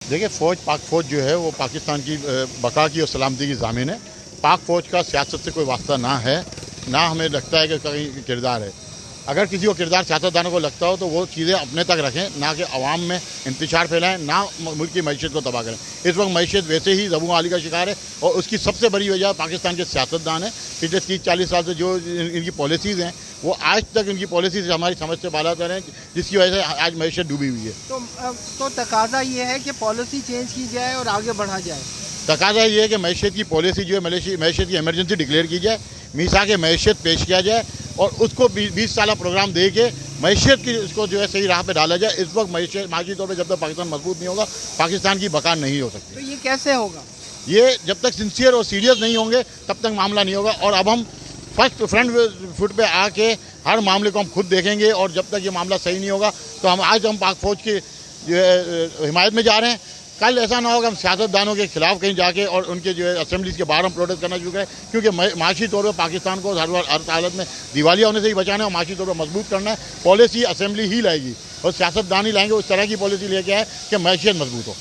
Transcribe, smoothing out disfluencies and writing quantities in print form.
देखिए पाक फ़ौज जो है वो पाकिस्तान की बका की और सलामती की ज़ामिन है। पाक फ़ौज का सियासत से कोई वास्ता ना है, ना हमें लगता है कि कहीं किरदार है। अगर किसी को किरदार सियासतदानों को लगता हो तो वो चीज़ें अपने तक रखें, ना कि अवाम में इंतशार फैलाएँ, ना मुल्क की मईशत को तबाह करें। इस वक्त मईशत वैसे ही ज़बू आली का शिकार है और उसकी सबसे बड़ी वजह पाकिस्तान के सियासतदान हैं। पिछले 30-40 साल से जो इनकी पॉलिसीज़ हैं, वो आज तक इनकी पॉलिसी से हमारी समझ से बालातर हैं, जिसकी वजह से आज मईशत डूबी हुई है। तो तकाजा ये है कि पॉलिसी चेंज की जाए और आगे बढ़ा जाए। तकाजा ये है कि मईशत की पॉलिसी जो है मईशत की इमरजेंसी डिक्लेयर की जाए, मीसाक मईशत पेश किया जाए और उसको 20 साल प्रोग्राम दे के मईशत की उसको जो है सही राह पे डाला जाए। इस वक्त माशी तौर पर जब तक पाकिस्तान मजबूत नहीं होगा, पाकिस्तान की बका नहीं हो सकती। तो ये कैसे होगा? ये जब तक सिंसियर और सीरियस नहीं होंगे तब तक मामला नहीं होगा। और अब हम फ्रंट फुट पे आके हर मामले को हम खुद देखेंगे और जब तक ये मामला सही नहीं होगा तो हम पाक फौज की जो है हिमायत में जा रहे हैं। कल ऐसा ना होगा हम सियासतदानों के खिलाफ कहीं जाके और उनके जो है असेंबलीज के बाहर हम प्रोटेस्ट करना शुरू करें, क्योंकि माशी तौर पर पाकिस्तान को हर हालत में दिवालिया होने से ही बचाना है और माशी तौर पर मजबूत करना है। पॉलिसी असेंबली ही लाएगी और सियासतदान ही लाएंगे उस तरह की पॉलिसी लेके आए कि मैशियत मजबूत हो।